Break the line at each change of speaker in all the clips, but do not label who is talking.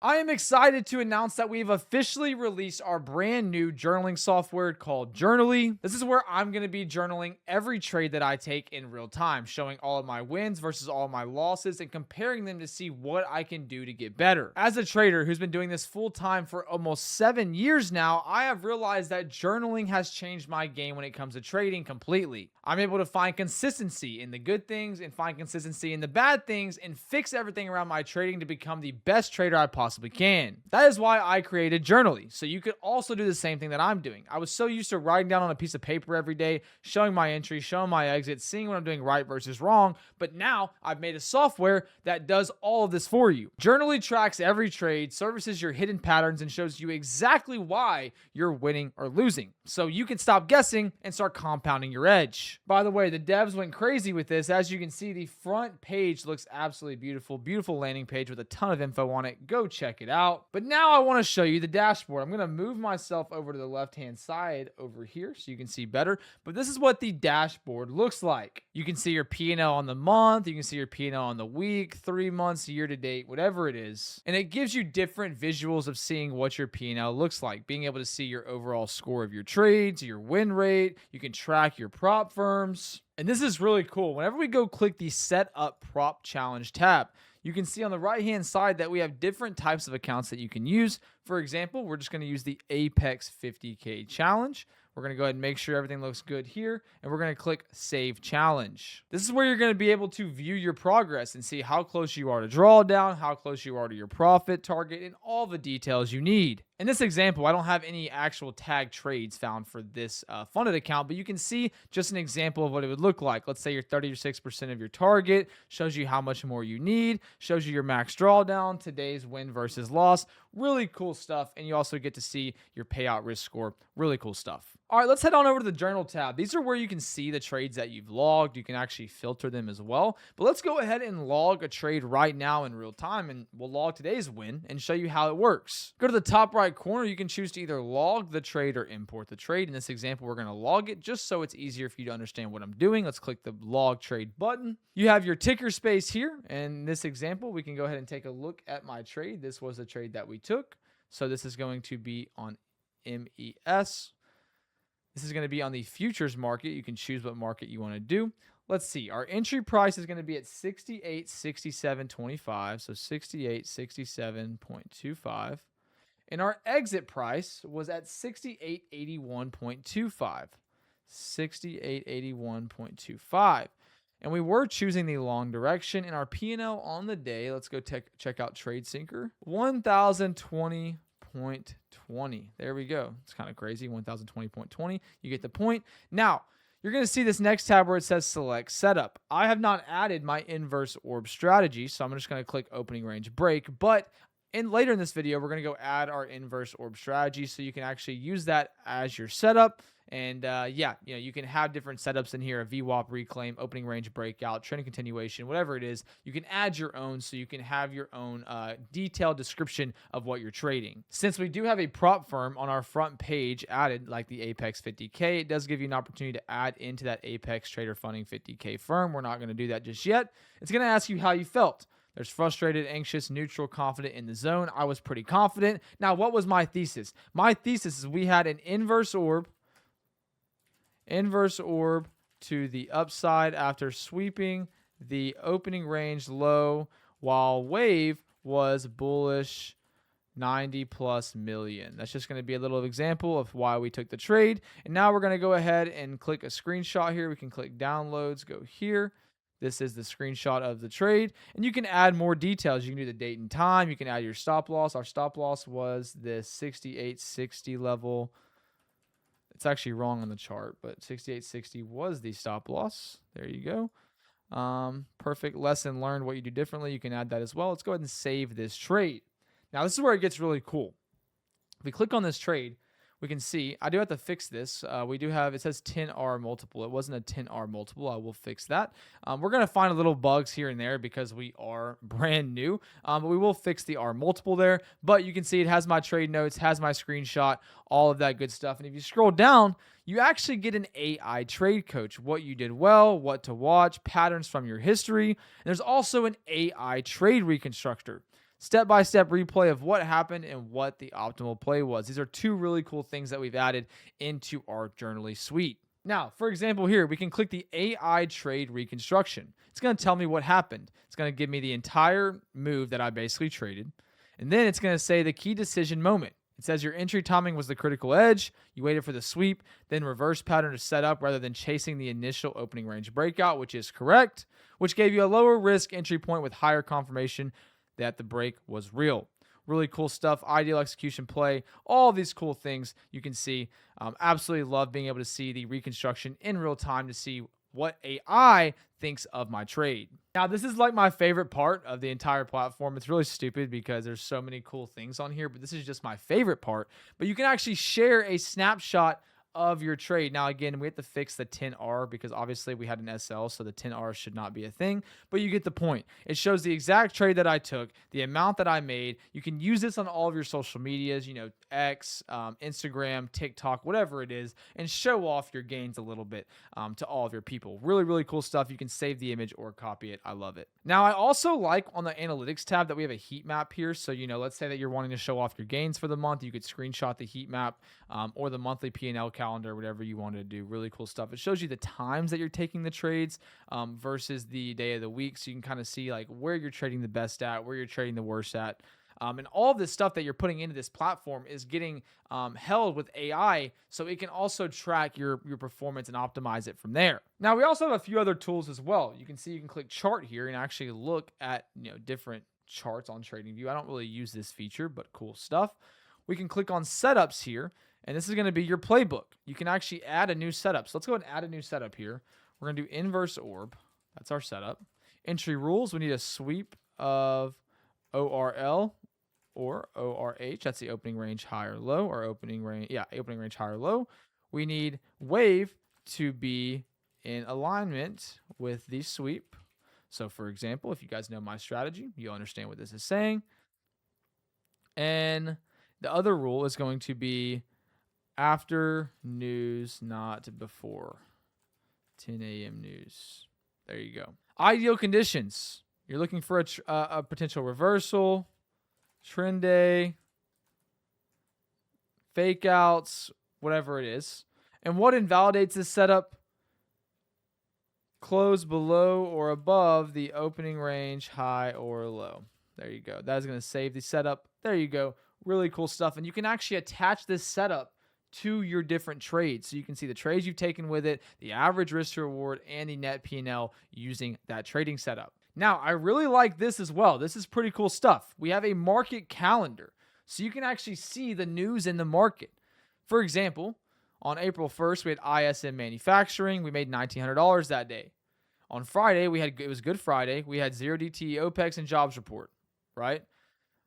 I am excited to announce that we've officially released our brand new journaling software called Journaly. This is where I'm going to be journaling every trade that I take in real time, showing all of my wins versus all of my losses and comparing them to see what I can do to get better. As a trader who's been doing this full time for almost 7 years now, I have realized that journaling has changed my game when it comes to trading completely. I'm able to find consistency in the good things and find consistency in the bad things and fix everything around my trading to become the best trader I possibly can. That is why I created Journaly, so you could also do the same thing that I'm doing. I was so used to writing down on a piece of paper every day, showing my entries, showing my exits, seeing what I'm doing right versus wrong, but now I've made a software that does all of this for you. Journaly tracks every trade, services your hidden patterns, and shows you exactly why you're winning or losing, so you can stop guessing and start compounding your edge. By the way, the devs went crazy with this. As you can see, the front page looks absolutely beautiful. Beautiful landing page with a ton of info on it. Go check it out. But now I want to show you the dashboard. I'm going to move myself over to the left-hand side over here so you can see better. But this is what the dashboard looks like. You can see your P&L on the month. You can see your P&L on the week, 3 months, year to date, whatever it is. And it gives you different visuals of seeing what your P&L looks like. Being able to see your overall score of your trades, your win rate. You can track your prop firms. And this is really cool. Whenever we go click the Set Up Prop Challenge tab, you can see on the right-hand side that we have different types of accounts that you can use. For example, we're just going to use the Apex 50K Challenge. We're going to go ahead and make sure everything looks good here, and we're going to click Save Challenge. This is where you're going to be able to view your progress and see how close you are to drawdown, how close you are to your profit target, and all the details you need. In this example, I don't have any actual tag trades found for this funded account, but you can see just an example of what it would look like. Let's say you're 36% of your target, shows you how much more you need, shows you your max drawdown, today's win versus loss. Really cool stuff, and you also get to see your payout risk score. Really cool stuff. All right, let's head on over to the Journal tab. These are where you can see the trades that you've logged. You can actually filter them as well. But let's go ahead and log a trade right now in real time, and we'll log today's win and show you how it works. Go to the top right corner. You can choose to either log the trade or import the trade. In this example, we're going to log it just so it's easier for you to understand what I'm doing. Let's click the Log Trade button. You have your ticker space here. In this example, we can go ahead and take a look at my trade. This was the trade that we took. So this is going to be on MES. This is going to be on the futures market. You can choose what market you want to do. Let's see. Our entry price is going to be at 68.6725. So 68.67.25. And our exit price was at 68.81.25. 68.81.25. And we were choosing the long direction. And our P&L on the day, let's go check out Trade Syncer. 1020.20. There we go. It's kind of crazy. 1020.20. You get the point. Now, you're going to see this next tab where it says Select Setup. I have not added my inverse orb strategy, so I'm just going to click Opening Range Break. But later in this video, we're going to go add our inverse orb strategy so you can actually use that as your setup. And you can have different setups in here: a VWAP reclaim, opening range breakout, trending continuation, whatever it is. You can add your own so you can have your own detailed description of what you're trading. Since we do have a prop firm on our front page added, like the Apex 50K, it does give you an opportunity to add into that Apex Trader Funding 50K firm. We're not going to do that just yet. It's going to ask you how you felt. There's frustrated, anxious, neutral, confident, in the zone. I was pretty confident. Now, what was my thesis? My thesis is we had an inverse orb to the upside after sweeping the opening range low, while wave was bullish 90 plus million. That's just going to be a little example of why we took the trade. And now we're going to go ahead and click a screenshot here. We can click downloads, go here. This is the screenshot of the trade, and you can add more details. You can do the date and time. You can add your stop loss. Our stop loss was the 68.60 level. It's actually wrong on the chart, but 68.60 was the stop loss. There you go. Perfect. Lesson learned, what you do differently. You can add that as well. Let's go ahead and save this trade. Now, this is where it gets really cool. If we click on this trade, we can see, I do have to fix this. We do have, it says 10R multiple. It wasn't a 10R multiple. I will fix that. We're going to find a little bugs here and there because we are brand new, but we will fix the R multiple there. But you can see it has my trade notes, has my screenshot, all of that good stuff. And if you scroll down, you actually get an AI trade coach, what you did well, what to watch, patterns from your history. And there's also an AI trade reconstructor. step-by-step replay of what happened and what the optimal play was. These are two really cool things that we've added into our Journaly suite. Now, for example, here we can click the AI trade reconstruction. It's going to tell me what happened. It's going to give me the entire move that I basically traded. And then it's going to say the key decision moment. It says your entry timing was the critical edge. You waited for the sweep, then reverse pattern to set up rather than chasing the initial opening range breakout, which is correct, which gave you a lower risk entry point with higher confirmation that the break was real. Really cool stuff. Ideal execution play. All these cool things you can see. Absolutely love being able to see the reconstruction in real time to see what AI thinks of my trade. Now, this is like my favorite part of the entire platform. It's really stupid because there's so many cool things on here, but this is just my favorite part. But you can actually share a snapshot of your trade. Now, again, we have to fix the 10R because obviously we had an SL, so the 10R should not be a thing, but you get the point. It shows the exact trade that I took, the amount that I made. You can use this on all of your social medias, X, Instagram, TikTok, whatever it is, and show off your gains a little bit to all of your people. Really, really cool stuff. You can save the image or copy it. I love it. Now, I also like on the analytics tab that we have a heat map here. So, let's say that you're wanting to show off your gains for the month. You could screenshot the heat map or the monthly P&L calendar, whatever you wanted to do. Really cool stuff. It shows you the times that you're taking the trades versus the day of the week. So you can kind of see like where you're trading the best at, where you're trading the worst at. And all of this stuff that you're putting into this platform is getting held with AI, so it can also track your performance and optimize it from there. Now, we also have a few other tools as well. You can see you can click chart here and actually look at different charts on TradingView. I don't really use this feature, but cool stuff. We can click on setups here, and this is going to be your playbook. You can actually add a new setup. So let's go ahead and add a new setup here. We're going to do inverse orb. That's our setup. Entry rules. We need a sweep of ORL or ORH. That's the opening range high or low, or opening range high or low. We need wave to be in alignment with the sweep. So for example, if you guys know my strategy, you'll understand what this is saying. And the other rule is going to be after news, not before 10 a.m. news. There you go. Ideal conditions. You're looking for a potential reversal, trend day, fake outs, whatever it is. And what invalidates this setup? Close below or above the opening range high or low. There you go. That is going to save the setup. There you go. Really cool stuff. And you can actually attach this setup to your different trades. So you can see the trades you've taken with it, the average risk to reward, and the net P&L using that trading setup. Now, I really like this as well. This is pretty cool stuff. We have a market calendar, so you can actually see the news in the market. For example, on April 1st, we had ISM Manufacturing. We made $1,900 that day. On Friday, it was Good Friday. We had 0DTE OPEX and jobs report, right?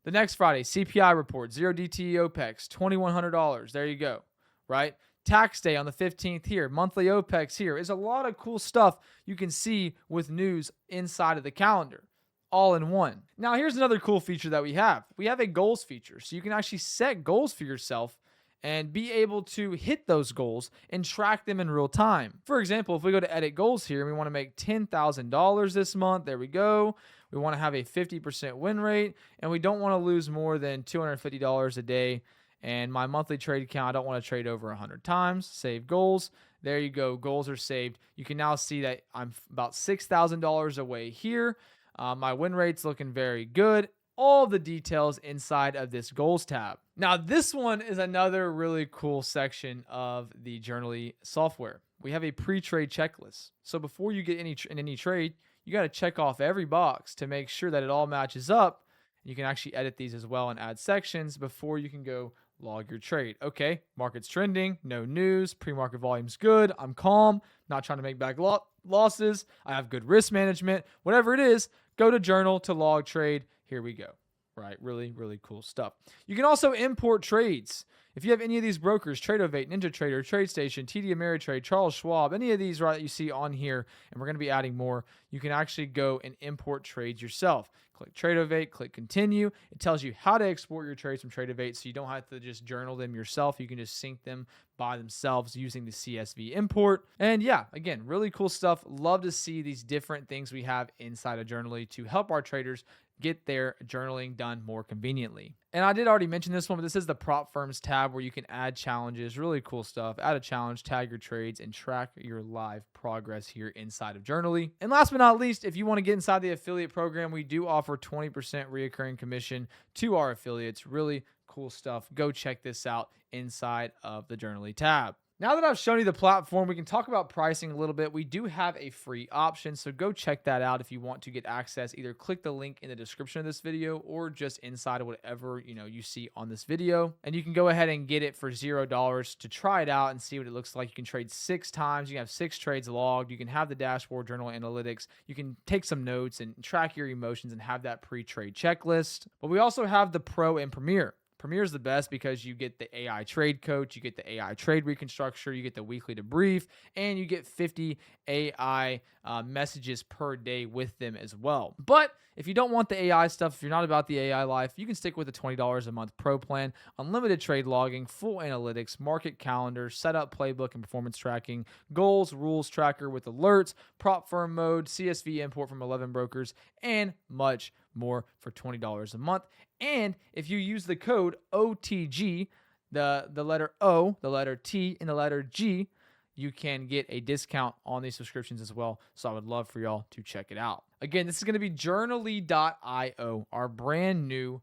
The next Friday, CPI report, 0DTE OPEX, $2,100. There you go, right? Tax day on the 15th here, monthly OPEX here. Is a lot of cool stuff you can see with news inside of the calendar, all in one. Now, here's another cool feature that we have. We have a goals feature, so you can actually set goals for yourself and be able to hit those goals and track them in real time. For example, if we go to edit goals here and we want to make $10,000 this month, there we go. We want to have a 50% win rate, and we don't want to lose more than $250 a day. And my monthly trade count, I don't want to trade over 100 times. Save goals. There you go. Goals are saved. You can now see that I'm about $6,000 away here. My win rate's looking very good. All the details inside of this goals tab. Now, this one is another really cool section of the Journaly software. We have a pre-trade checklist. So before you get in any trade, you got to check off every box to make sure that it all matches up. You can actually edit these as well and add sections before you can go log your trade. Okay, market's trending, no news, pre-market volume's good, I'm calm, not trying to make back losses, I have good risk management, whatever it is, go to journal to log trade. Here we go. Right, really, really cool stuff. You can also import trades. If you have any of these brokers, Tradeovate, NinjaTrader, TradeStation, TD Ameritrade, Charles Schwab, any of these that you see on here, and we're going to be adding more, you can actually go and import trades yourself. Click Tradeovate, click Continue. It tells you how to export your trades from Tradeovate, so you don't have to just journal them yourself. You can just sync them by themselves using the CSV import. And yeah, again, really cool stuff. Love to see these different things we have inside of Journaly to help our traders get their journaling done more conveniently. And I did already mention this one, but this is the prop firms tab where you can add challenges, really cool stuff. Add a challenge, tag your trades, and track your live progress here inside of Journaly. And last but not least, if you want to get inside the affiliate program, we do offer 20% reoccurring commission to our affiliates. Really cool stuff. Go check this out inside of the Journaly tab. Now that I've shown you the platform, we can talk about pricing a little bit. We do have a free option, so go check that out if you want to get access. Either click the link in the description of this video or just inside of whatever you see on this video. And you can go ahead and get it for $0 to try it out and see what it looks like. You can trade 6 times. You can have 6 trades logged. You can have the dashboard journal analytics. You can take some notes and track your emotions and have that pre-trade checklist. But we also have the Pro and Premier. Premier is the best because you get the AI trade coach, you get the AI trade reconstructor, you get the weekly debrief, and you get 50 AI messages per day with them as well. But if you don't want the AI stuff, if you're not about the AI life, you can stick with the $20 a month pro plan, unlimited trade logging, full analytics, market calendar, setup playbook and performance tracking, goals, rules tracker with alerts, prop firm mode, CSV import from 11 brokers, and much more for $20 a month. And if you use the code OTG, the letter O, the letter T, and the letter G, you can get a discount on these subscriptions as well. So I would love for y'all to check it out. Again, this is going to be journaly.io, our brand new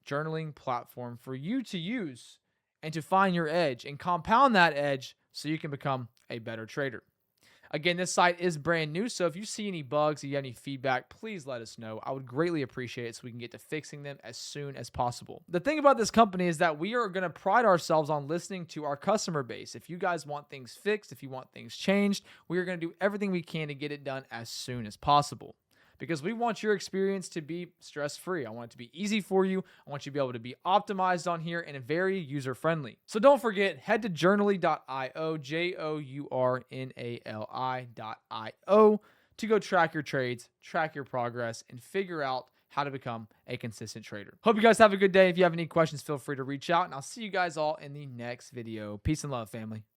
journaling platform for you to use and to find your edge and compound that edge so you can become a better trader. Again, this site is brand new, so if you see any bugs or you have any feedback, please let us know. I would greatly appreciate it so we can get to fixing them as soon as possible. The thing about this company is that we are going to pride ourselves on listening to our customer base. If you guys want things fixed, if you want things changed, we are going to do everything we can to get it done as soon as possible. Because we want your experience to be stress-free. I want it to be easy for you. I want you to be able to be optimized on here and very user-friendly. So don't forget, head to journaly.io, journali.io, to go track your trades, track your progress, and figure out how to become a consistent trader. Hope you guys have a good day. If you have any questions, feel free to reach out, and I'll see you guys all in the next video. Peace and love, family.